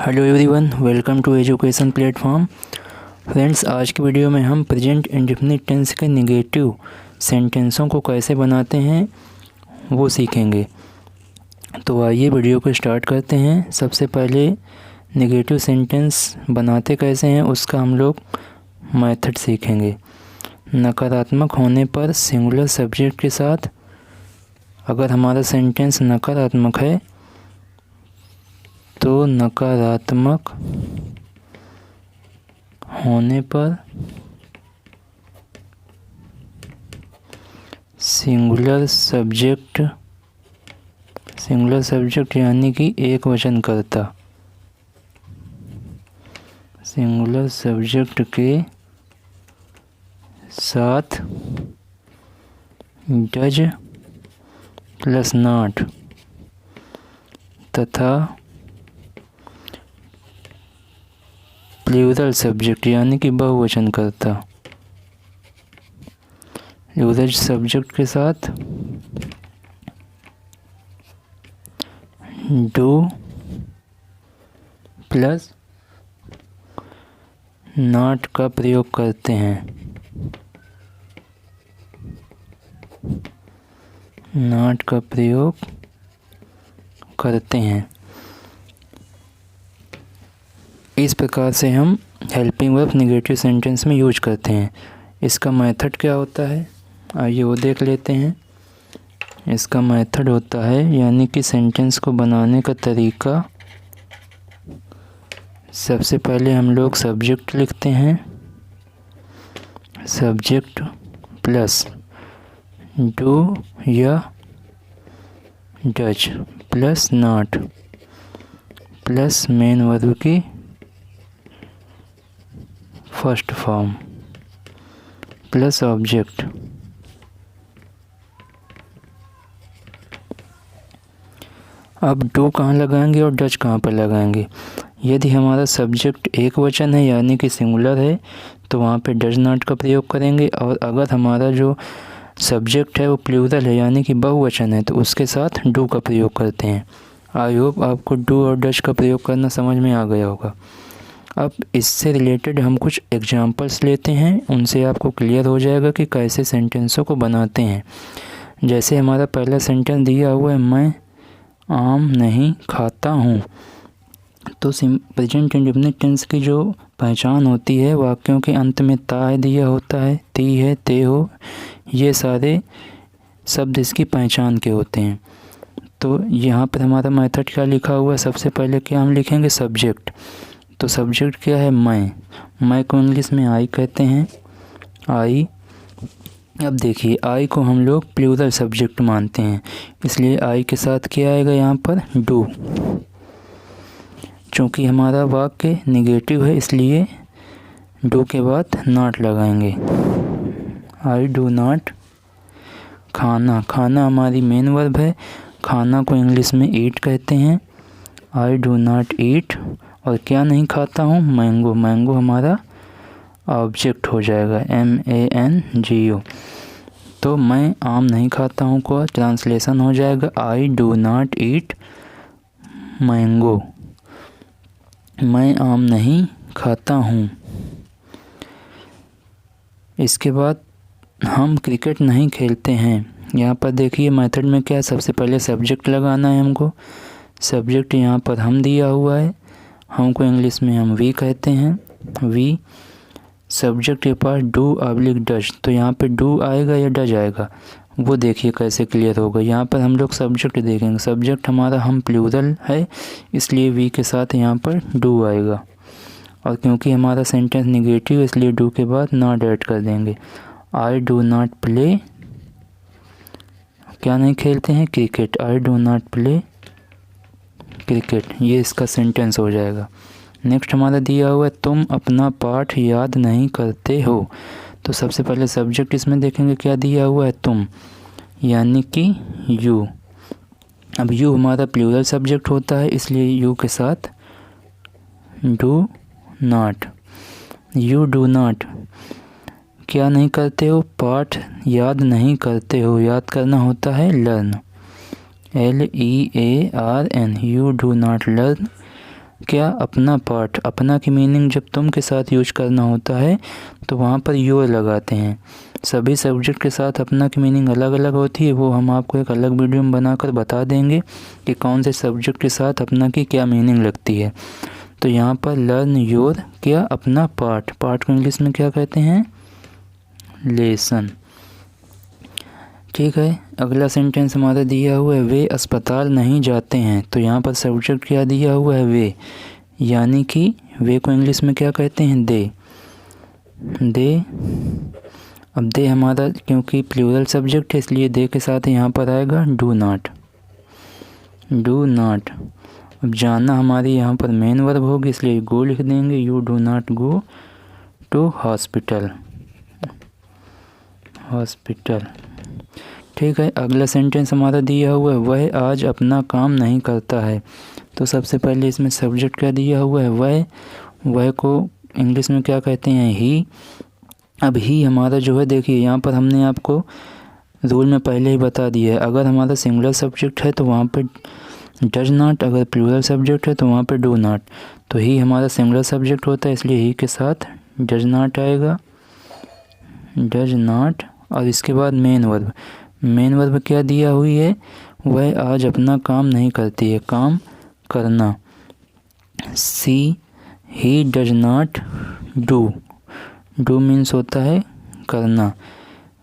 Hello everyone, welcome to education platform. Friends, आज की video में हम प्रेजेंट इंडेफिनिट टेंस के नेगेटिव सेंटेंसों को कैसे बनाते हैं वो सीखेंगे। तो आइए वीडियो को स्टार्ट करते हैं। सबसे पहले नेगेटिव सेंटेंस बनाते कैसे हैं उसका हम लोग मेथड सीखेंगे। नकारात्मक होने पर सिंगुलर सब्जेक्ट के साथ, अगर हमारा सेंटेंस नकारात्मक है तो नकारात्मक होने पर सिंगुलर सब्जेक्ट यानी कि एक वचन कर्ता, सिंगुलर सब्जेक्ट के साथ डज प्लस नॉट तथा प्लूरल सब्जेक्ट यानी कि बहुवचन कर्ता, प्लूरल सब्जेक्ट के साथ डू प्लस नॉट का प्रयोग करते हैं। नॉट का प्रयोग करते हैं। इस प्रकार से हम हेल्पिंग वर्ब नेगेटिव सेंटेंस में यूज करते हैं। इसका मेथड क्या होता है आइए वो देख लेते हैं। इसका मेथड होता है यानी कि सेंटेंस को बनाने का तरीका। सबसे पहले हम लोग सब्जेक्ट लिखते हैं, सब्जेक्ट प्लस डू या does plus not plus main verb की फर्स्ट फॉर्म प्लस ऑब्जेक्ट। अब डू कहाँ लगाएंगे और डज कहाँ पर लगाएंगे। यदि हमारा सब्जेक्ट एक वचन है यानी कि सिंगुलर है तो वहाँ पे डज नॉट का प्रयोग करेंगे, और अगर हमारा जो सब्जेक्ट है वो प्लूरल है यानी कि बहुवचन है तो उसके साथ डू का प्रयोग करते हैं। आई होप आपको डू और डज का प्रयोग करना समझ में आ गया होगा। अब इससे रिलेटेड हम कुछ एग्जांपल्स लेते हैं, उनसे आपको क्लियर हो जाएगा कि कैसे सेंटेंसों को बनाते हैं। जैसे हमारा पहला सेंटेंस दिया हुआ है, मैं आम नहीं खाता हूँ। तो प्रेजेंट इंडेफिनिट टेंस की जो पहचान होती है, वाक्यों के अंत में ता दिया होता है, ती है, ते हो, ये सारे शब्द इसकी पहचान के होते हैं। तो यहाँ पर हमारा मेथड क्या लिखा हुआ है, सबसे पहले क्या हम लिखेंगे, सब्जेक्ट। तो सब्जेक्ट क्या है, मैं को इंग्लिश में आई कहते हैं, आई। अब देखिए आई को हम लोग प्लूरल सब्जेक्ट मानते हैं, इसलिए आई के साथ क्या आएगा यहाँ पर, डू। चूँकि हमारा वाक्य नेगेटिव है इसलिए डू के बाद नॉट लगाएंगे। आई डू नॉट खाना, खाना हमारी मेन वर्ब है, खाना को इंग्लिश में ईट कहते हैं। आई डू नॉट ईट, और क्या नहीं खाता हूँ, मैंगो। मैंगो हमारा ऑब्जेक्ट हो जाएगा, MANGO। तो मैं आम नहीं खाता हूँ को ट्रांसलेशन हो जाएगा, I do not eat mango. मैं आम नहीं खाता हूँ। इसके बाद हम क्रिकेट नहीं खेलते हैं। यहाँ पर देखिए मेथड में क्या है, सबसे पहले सब्जेक्ट लगाना है हमको। सब्जेक्ट यहाँ पर हम दिया हुआ है, हमको इंग्लिश में हम वी कहते हैं, वी। सब्जेक्ट के पास डू ऑब्लिक डज, तो यहाँ पे डू आएगा या डज आएगा वो देखिए कैसे क्लियर होगा। यहाँ पर हम लोग सब्जेक्ट देखेंगे, सब्जेक्ट हमारा हम प्लूरल है इसलिए वी के साथ यहाँ पर डू आएगा, और क्योंकि हमारा सेंटेंस नेगेटिव इसलिए डू के बाद नॉट ऐड कर देंगे। आई डू नॉट प्ले, क्या नहीं खेलते हैं, cricket. I do not play cricket, ये इसका सेंटेंस हो जाएगा। नेक्स्ट हमारा दिया हुआ है, तुम अपना पाठ याद नहीं करते हो। तो सबसे पहले सब्जेक्ट इसमें देखेंगे क्या दिया हुआ है, तुम, यानी कि यू। अब यू हमारा प्लूरल सब्जेक्ट होता है इसलिए यू के साथ do not. You do not, क्या नहीं करते हो, पाठ याद नहीं करते हो। याद करना होता है learn, LEARN। You do not learn क्या अपना पार्ट। अपना की मीनिंग जब तुम के साथ यूज करना होता है तो वहाँ पर योर लगाते हैं। सभी सब्जेक्ट के साथ अपना की मीनिंग अलग अलग होती है, वो हम आपको एक अलग वीडियो में बनाकर बता देंगे कि कौन से सब्जेक्ट के साथ अपना की क्या मीनिंग लगती है। तो यहाँ पर लर्न योर क्या अपना पार्ट। पार्ट को इंग्लिश में क्या कहते हैं? लेसन। ठीक है, अगला सेंटेंस हमारा दिया हुआ है वे अस्पताल नहीं जाते हैं। तो यहाँ पर सब्जेक्ट क्या दिया हुआ है? वे, यानी कि वे को इंग्लिश में क्या कहते हैं? दे। दे। अब दे हमारा क्योंकि प्लूरल सब्जेक्ट है इसलिए दे के साथ यहाँ पर आएगा डू नॉट। Do not. अब जाना हमारी यहाँ पर मेन वर्ब होगी इसलिए गो लिख देंगे। You do not go to hospital. Hospital. ठीक है, अगला सेंटेंस हमारा दिया हुआ है वह आज अपना काम नहीं करता है। तो सबसे पहले इसमें सब्जेक्ट क्या दिया हुआ है? वह। वह को इंग्लिश में क्या कहते हैं? ही। अब ही हमारा जो है, देखिए यहाँ पर हमने आपको रूल में पहले ही बता दिया है, अगर हमारा सिंगुलर सब्जेक्ट है तो वहाँ पे डज नॉट, अगर प्लूरल सब्जेक्ट है तो वहाँ पे डू नॉट। तो ही हमारा सिंगुलर सब्जेक्ट होता है इसलिए ही के साथ डज नॉट आएगा। Does not. और इसके बाद मेन वर्ब। मेन वर्ब क्या दिया हुई है? वह आज अपना काम नहीं करती है। काम करना। She he does not do. Do means होता है करना।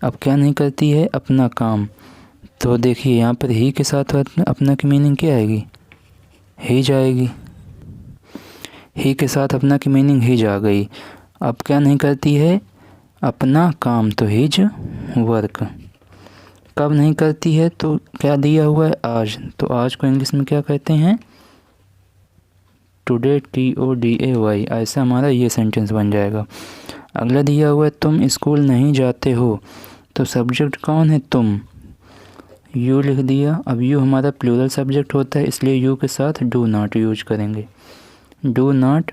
अब क्या नहीं करती है? अपना काम। तो देखिए यहाँ पर ही के साथ अपना की मीनिंग क्या आएगी? ही जाएगी। ही के साथ अपना की मीनिंग ही जा गई। अब क्या नहीं करती है? अपना काम, तो हिज वर्क। कब नहीं करती है? तो क्या दिया हुआ है? आज। तो आज को इंग्लिश में क्या कहते हैं? टुडे। TODAY। ऐसा हमारा ये सेंटेंस बन जाएगा। अगला दिया हुआ है तुम स्कूल नहीं जाते हो। तो सब्जेक्ट कौन है? तुम। यू लिख दिया। अब यू हमारा प्लूरल सब्जेक्ट होता है इसलिए यू के साथ डू नॉट यूज करेंगे। Do not.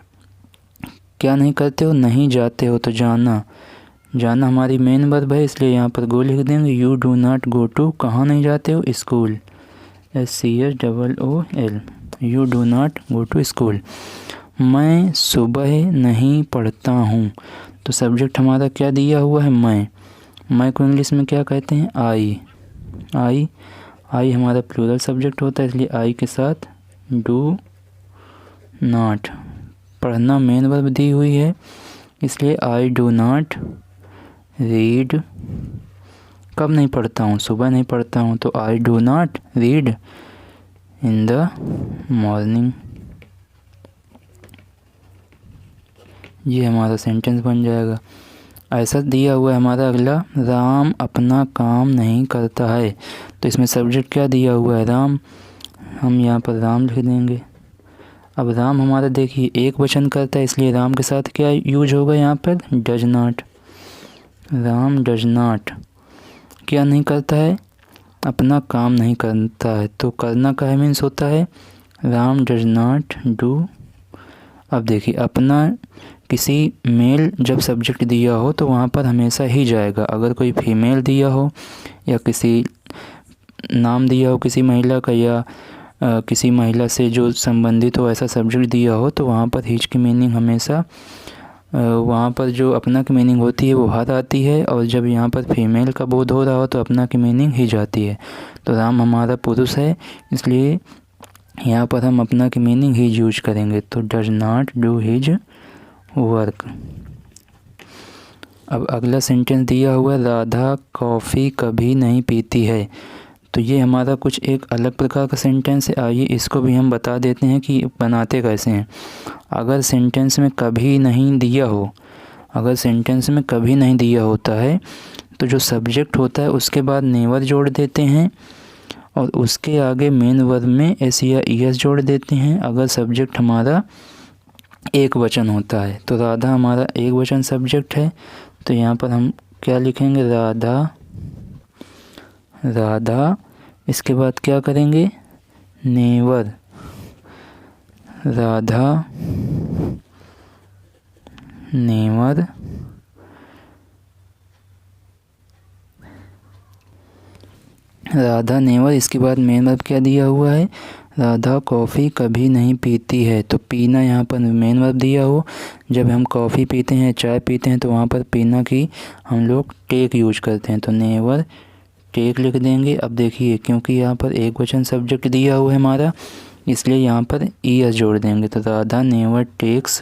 क्या नहीं करते हो? नहीं जाते हो। तो जाना। जाना हमारी मेन वर्ब है इसलिए यहाँ पर गो लिख देंगे। You do not go to. कहाँ नहीं जाते हो? School. SCHOOL। You do not go to school. मैं सुबह नहीं पढ़ता हूँ। तो सब्जेक्ट हमारा क्या दिया हुआ है? मैं। मैं को इंग्लिश में क्या कहते हैं? आई। आई। आई हमारा प्लूरल सब्जेक्ट होता है इसलिए आई के साथ डू नॉट। पढ़ना मेन वर्ब दी हुई है इसलिए आई डू नॉट रीड। कब नहीं पढ़ता हूँ? सुबह नहीं पढ़ता हूँ। तो I do not read in the morning. ये हमारा सेंटेंस बन जाएगा। ऐसा दिया हुआ है हमारा अगला राम अपना काम नहीं करता है। तो इसमें सब्जेक्ट क्या दिया हुआ है? राम। हम यहाँ पर राम लिख देंगे। अब राम हमारा देखिए एक वचन करता है इसलिए राम के साथ क्या यूज होगा यहाँ पर? Does not. Ram does not. क्या नहीं करता है? अपना काम नहीं करता है। तो करना का मीन्स होता है राम डज नॉट डू। अब देखिए अपना किसी मेल जब सब्जेक्ट दिया हो तो वहाँ पर हमेशा ही जाएगा। अगर कोई फीमेल दिया हो या किसी नाम दिया हो किसी महिला का या किसी महिला से जो संबंधित हो ऐसा सब्जेक्ट दिया हो तो वहाँ पर हिज की मीनिंग हमेशा वहाँ पर जो अपना की मीनिंग होती है वो हाथ आती है। और जब यहाँ पर फीमेल का बोध हो रहा हो तो अपना की मीनिंग ही जाती है। तो राम हमारा पुरुष है इसलिए यहाँ पर हम अपना की मीनिंग ही यूज करेंगे। तो does not do his work. अब अगला सेंटेंस दिया हुआ है राधा कॉफ़ी कभी नहीं पीती है। तो ये हमारा कुछ एक अलग प्रकार का सेंटेंस है। आइए इसको भी हम बता देते हैं कि बनाते कैसे हैं। अगर सेंटेंस में कभी नहीं दिया हो, अगर सेंटेंस में कभी नहीं दिया होता है तो जो सब्जेक्ट होता है उसके बाद नेवर जोड़ देते हैं और उसके आगे मेन वर्ब में एस या ईएस जोड़ देते हैं। अगर सब्जेक्ट हमारा एक वचन होता है तो राधा हमारा एक वचन सब्जेक्ट है तो यहाँ पर हम क्या लिखेंगे? राधा। राधा। इसके बाद क्या करेंगे? Never. Radha never Radha never. इसके बाद मेन वर्ब क्या दिया हुआ है? राधा कॉफ़ी कभी नहीं पीती है। तो पीना यहाँ पर मेन वर्ब दिया हो। जब हम कॉफ़ी पीते हैं, चाय पीते हैं, तो वहाँ पर पीना की हम लोग टेक यूज करते हैं, तो नेवर टेक लिख देंगे। अब देखिए, क्योंकि यहाँ पर एक वचन सब्जेक्ट दिया हुआ है हमारा, इसलिए यहाँ पर ईएस जोड़ देंगे। तो राधा नेवर टेक्स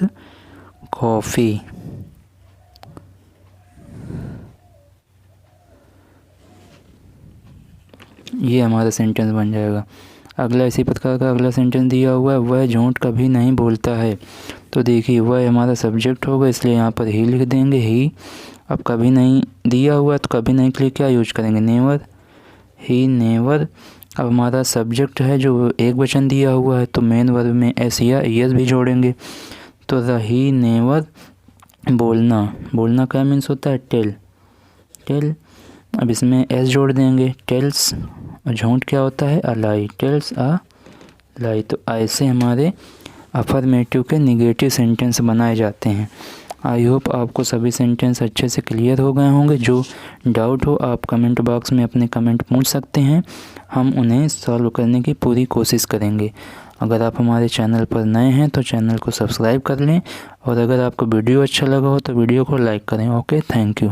कॉफ़ी। ये हमारा सेंटेंस बन जाएगा। अगला इसी प्रकार का अगला सेंटेंस दिया हुआ है, वह झूठ कभी नहीं बोलता है। तो देखिए, वह हमारा सब्जेक्ट होगा, इसलिए यहाँ पर ही लिख देंगे, ही। अब कभी नहीं दिया हुआ है, तो कभी नहीं के लिए क्या यूज करेंगे, नेवर। He never. अब हमारा सब्जेक्ट है जो एक वचन दिया हुआ है, तो मेन वर्ब में एस या ईएस भी जोड़ेंगे। तो ही नेवर बोलना, बोलना क्या मीन्स होता है, टेल, टेल। अब इसमें एस जोड़ देंगे, टेल्स। और झूठ क्या होता है, अ लाई, टेल्स अ लाई। तो ऐसे हमारे अफर्मेटिव के निगेटिव सेंटेंस बनाए जाते हैं। आई होप आपको सभी सेंटेंस अच्छे से क्लियर हो गए होंगे। जो डाउट हो आप कमेंट बॉक्स में अपने कमेंट पूछ सकते हैं, हम उन्हें सॉल्व करने की पूरी कोशिश करेंगे। अगर आप हमारे चैनल पर नए हैं तो चैनल को सब्सक्राइब कर लें, और अगर आपको वीडियो अच्छा लगा हो तो वीडियो को लाइक करें। Okay, thank you.